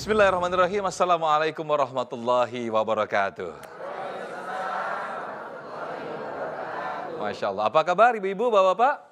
Bismillahirrahmanirrahim. Assalamualaikum warahmatullahi wabarakatuh. Masya Allah. Apa kabar ibu-ibu, bapak-bapak?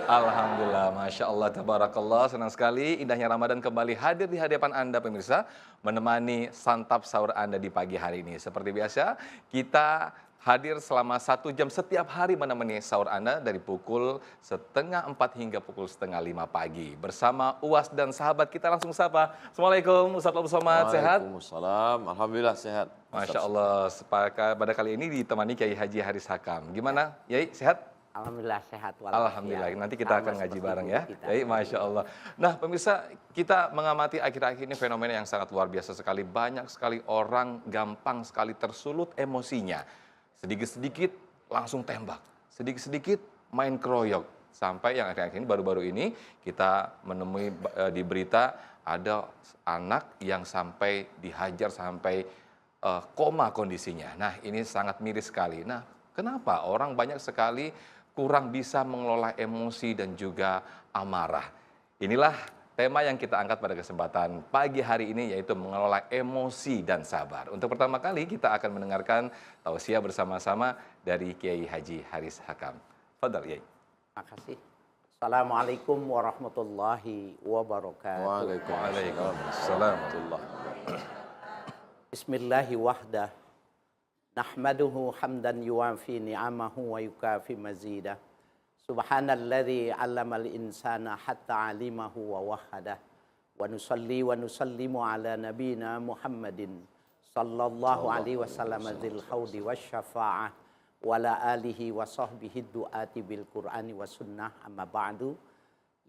Alhamdulillah. Masya Allah, tabarakallah. Senang sekali indahnya Ramadan kembali hadir di hadapan Anda pemirsa, menemani santap sahur Anda di pagi hari ini. Seperti biasa, kita hadir selama 1 jam setiap hari menemani sahur Anda dari pukul 3:30 hingga pukul 4:30 pagi. Bersama UAS dan sahabat kita langsung sapa. Assalamualaikum Ustaz Abdul Somad, sehat? Waalaikumsalam, alhamdulillah sehat. Masya Allah, pada kali ini ditemani Kiai Haji Haris Hakam. Gimana, Yai, sehat? Alhamdulillah sehat. Alhamdulillah, nanti kita akan ngaji bareng ya. Baik, Masya Allah. Nah pemirsa, kita mengamati akhir-akhir ini fenomena yang sangat luar biasa sekali. Banyak sekali orang gampang sekali tersulut emosinya. Sedikit-sedikit langsung tembak, sedikit-sedikit main keroyok. Sampai yang akhir-akhir ini, baru-baru ini kita menemui di berita ada anak yang sampai dihajar sampai koma kondisinya. Nah ini sangat miris sekali. Nah kenapa orang banyak sekali kurang bisa mengelola emosi dan juga amarah. Inilah tema yang kita angkat pada kesempatan pagi hari ini, yaitu mengelola emosi dan sabar. Untuk pertama kali kita akan mendengarkan tausiah bersama-sama dari Kiai Haji Haris Hakam. Fadal, Kiai. Terima kasih. Assalamualaikum warahmatullahi wabarakatuh. Waalaikumsalam. Bismillahi wahdah. Nahmaduhu hamdan yuwafi ni'amahu wa yukafi mazidah. Subhanalladzi 'allamal insana hatta 'alimahu wa wahada. Wa nusalli wa nusallimu ala nabiyyina Muhammadin sallallahu alaihi wasallam dzil haudi wasyafa'ah wa ala alihi wa sahbihi du'ati bil Qur'ani wa sunnah, amma ba'du.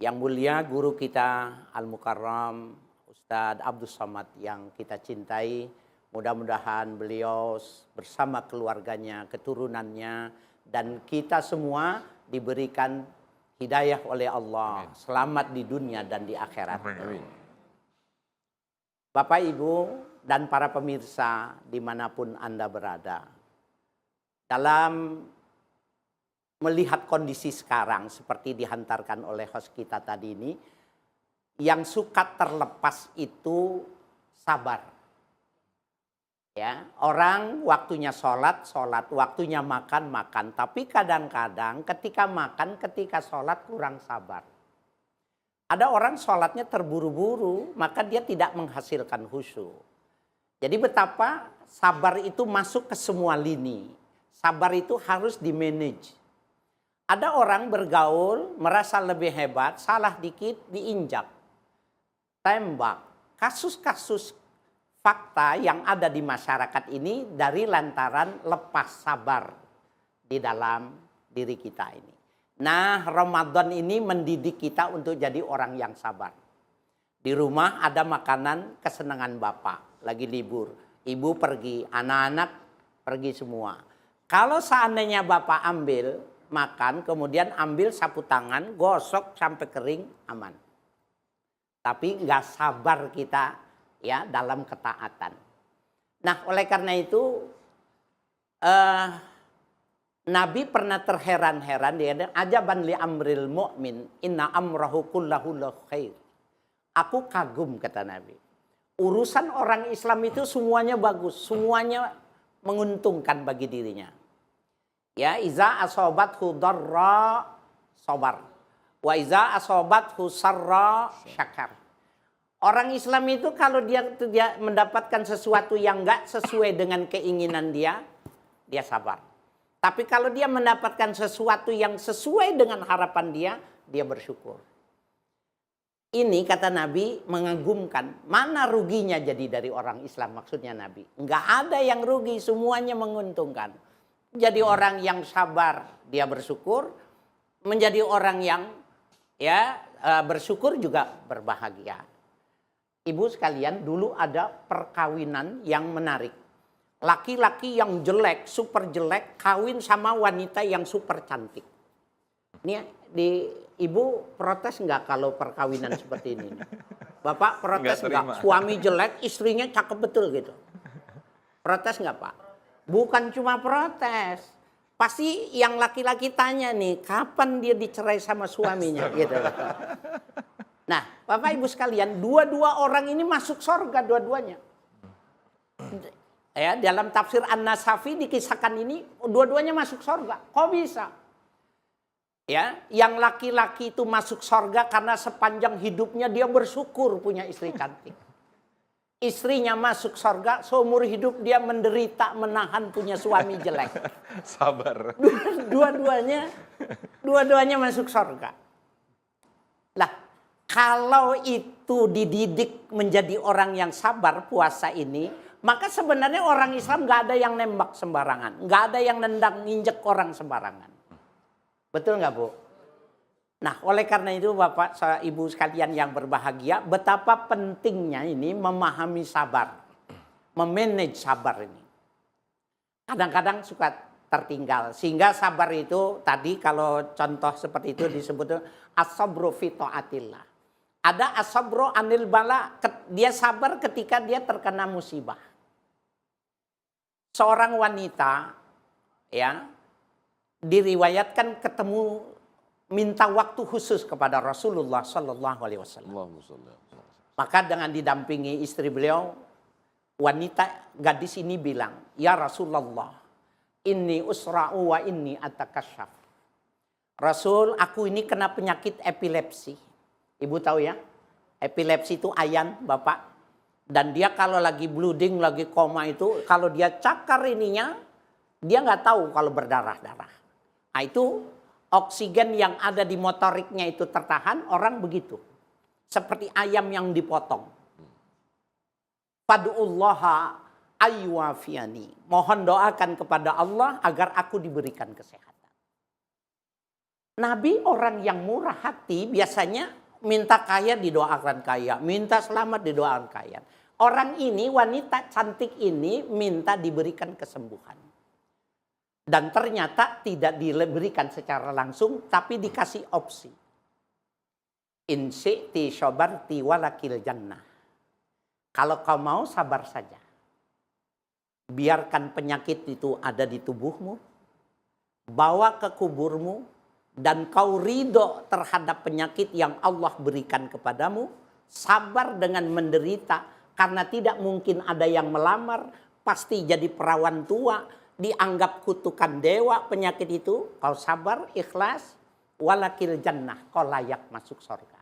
Yang mulia guru kita Al-Mukarram Ustadz Abdul Somad yang kita cintai, mudah-mudahan beliau bersama keluarganya, keturunannya, dan kita semua diberikan hidayah oleh Allah. Amin. Selamat di dunia dan di akhirat. Amin. Bapak, Ibu, dan para pemirsa dimanapun Anda berada. Dalam melihat kondisi sekarang seperti dihantarkan oleh host kita tadi ini, yang suka terlepas itu sabar. Ya, orang waktunya sholat, waktunya makan, tapi kadang-kadang ketika makan, ketika sholat kurang sabar. Ada orang sholatnya terburu-buru, maka dia tidak menghasilkan khusyuk. Jadi betapa sabar itu masuk ke semua lini. Sabar itu harus di-manage. Ada orang bergaul, merasa lebih hebat, salah dikit, diinjak, tembak. Kasus-kasus fakta yang ada di masyarakat ini dari lantaran lepas sabar di dalam diri kita ini. Nah, Ramadan ini mendidik kita untuk jadi orang yang sabar. Di rumah ada makanan kesenangan bapak, lagi libur. Ibu pergi, anak-anak pergi semua. Kalau seandainya bapak ambil makan, kemudian ambil sapu tangan, gosok sampai kering, aman. Tapi nggak sabar kita ya dalam ketaatan. Nah, oleh karena itu Nabi pernah terheran-heran, dia ajaban li amril mu'min inna amrahu kullahu khair. Aku kagum, kata Nabi. Urusan orang Islam itu semuanya bagus, semuanya menguntungkan bagi dirinya. Ya, iza asobathu darra sabar, wa iza asobathu sarra syakar. Orang Islam itu kalau dia mendapatkan sesuatu yang enggak sesuai dengan keinginan dia, dia sabar. Tapi kalau dia mendapatkan sesuatu yang sesuai dengan harapan dia bersyukur. Ini kata Nabi mengagumkan. Mana ruginya jadi dari orang Islam, maksudnya Nabi. Enggak ada yang rugi, semuanya menguntungkan. Jadi orang yang sabar, dia bersyukur. Menjadi orang yang bersyukur juga berbahagia. Ibu sekalian, dulu ada perkawinan yang menarik. Laki-laki yang jelek, super jelek, kawin sama wanita yang super cantik. Ini ibu protes nggak kalau perkawinan seperti ini? Bapak protes nggak? Suami jelek, istrinya cakep betul gitu. Protes nggak, Pak? Bukan cuma protes. Pasti yang laki-laki tanya nih, kapan dia dicerai sama suaminya gitu. Nah, Bapak Ibu sekalian, dua-dua orang ini masuk surga dua-duanya. Ya, dalam tafsir An-Nasafi dikisahkan ini dua-duanya masuk surga. Kok bisa? Ya, yang laki-laki itu masuk surga karena sepanjang hidupnya dia bersyukur punya istri cantik. Istrinya masuk surga, seumur hidup dia menderita menahan punya suami jelek. Sabar. Dua-duanya masuk surga. Lah, kalau itu dididik menjadi orang yang sabar puasa ini, maka sebenarnya orang Islam nggak ada yang nembak sembarangan, nggak ada yang nendang nginjek orang sembarangan. Betul nggak, Bu? Nah, oleh karena itu Bapak, Ibu sekalian yang berbahagia, betapa pentingnya ini memahami sabar, memanage sabar ini. Kadang-kadang suka tertinggal, sehingga sabar itu tadi kalau contoh seperti itu disebut as-sabru fi taatillah. Ada as-sabru anil bala, dia sabar ketika dia terkena musibah. Seorang wanita ya diriwayatkan ketemu minta waktu khusus kepada Rasulullah Sallallahu Alaihi Wasallam. Allahumma sholli ala Muhammad. Maka dengan didampingi istri beliau, wanita gadis ini bilang, ya Rasulullah, inni usra'u wa inni atakasyaf. Rasul, aku ini kena penyakit epilepsi. Ibu tahu ya, epilepsi itu ayan, Bapak. Dan dia kalau lagi bleeding, lagi koma itu, kalau dia cakar ininya, dia nggak tahu kalau berdarah-darah. Nah itu oksigen yang ada di motoriknya itu tertahan, orang begitu. Seperti ayam yang dipotong. Fadu'ullaha ayyuafiyani. Mohon doakan kepada Allah agar aku diberikan kesehatan. Nabi orang yang murah hati biasanya minta kaya didoakan kaya. Minta selamat didoakan kaya. Orang ini, wanita cantik ini minta diberikan kesembuhan. Dan ternyata tidak diberikan secara langsung, tapi dikasih opsi. In syi'ti syabarti walakil jannah. Kalau kau mau sabar saja. Biarkan penyakit itu ada di tubuhmu. Bawa ke kuburmu. Dan kau ridho terhadap penyakit yang Allah berikan kepadamu. Sabar dengan menderita. Karena tidak mungkin ada yang melamar. Pasti jadi perawan tua. Dianggap kutukan dewa penyakit itu, kau sabar, ikhlas, walakil jannah, kau layak masuk surga.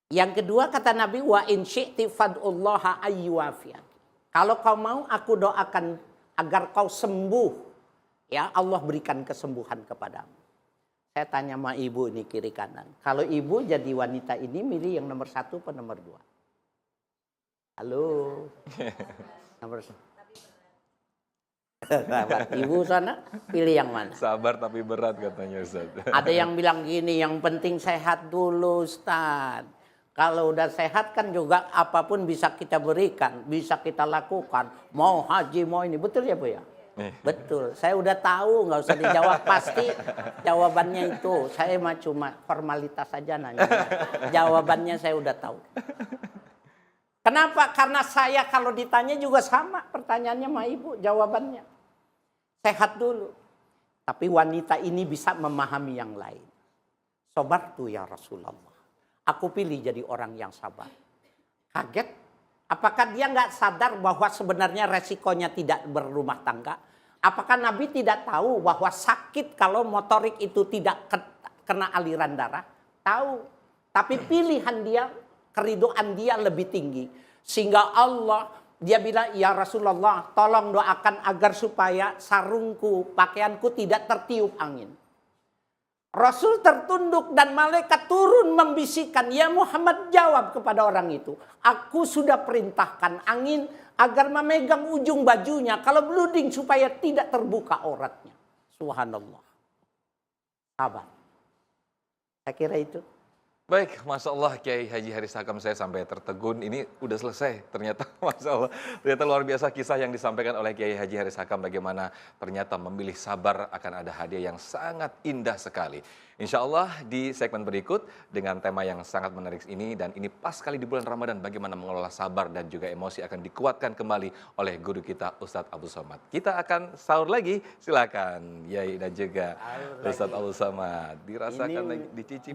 Yang kedua kata Nabi, wa in syi'ti fad'ullaha ayyuafiyaki. Kalau kau mau, aku doakan agar kau sembuh. Ya, Allah berikan kesembuhan kepadamu. Saya tanya sama ibu ini kiri kanan. Kalau ibu jadi wanita ini milih yang nomor 1 atau nomor 2? Halo. Nomor 1. Ibu sana pilih yang mana? Sabar tapi berat katanya Ustaz. Ada yang bilang gini, yang penting sehat dulu Ustaz. Kalau udah sehat kan juga apapun bisa kita berikan, bisa kita lakukan. Mau haji, mau ini. Betul ya Bu ya? Betul. Saya udah tahu, nggak usah dijawab. Pasti jawabannya itu. Saya mah cuma formalitas saja nanya. Jawabannya saya udah tahu. Kenapa? Karena saya kalau ditanya juga sama pertanyaannya sama ibu, jawabannya. Sehat dulu. Tapi wanita ini bisa memahami yang lain. Sabartu ya Rasulullah. Aku pilih jadi orang yang sabar. Kaget. Apakah dia nggak sadar bahwa sebenarnya resikonya tidak berumah tangga? Apakah Nabi tidak tahu bahwa sakit kalau motorik itu tidak kena aliran darah? Tahu. Tapi pilihan dia, keridoan dia lebih tinggi. Sehingga Allah, dia bilang, ya Rasulullah, tolong doakan agar supaya sarungku, pakaianku tidak tertiup angin. Rasul tertunduk dan malaikat turun membisikkan, ya Muhammad jawab kepada orang itu. Aku sudah perintahkan angin agar memegang ujung bajunya. Kalau blooding supaya tidak terbuka auratnya. Subhanallah. Sabar. Saya kira itu. Baik, Masya Allah Kiai Haji Haris Hakam saya sampai tertegun. Ini udah selesai ternyata, Masya Allah. Ternyata luar biasa kisah yang disampaikan oleh Kiai Haji Haris Hakam. Bagaimana ternyata memilih sabar akan ada hadiah yang sangat indah sekali. Insya Allah di segmen berikut dengan tema yang sangat menarik ini. Dan ini pas sekali di bulan Ramadan. Bagaimana mengelola sabar dan juga emosi akan dikuatkan kembali oleh guru kita Ustadz Abdul Somad. Kita akan sahur lagi. Silakan Yai dan juga Ustadz Abdul Somad. Dirasakan lagi, dicicip.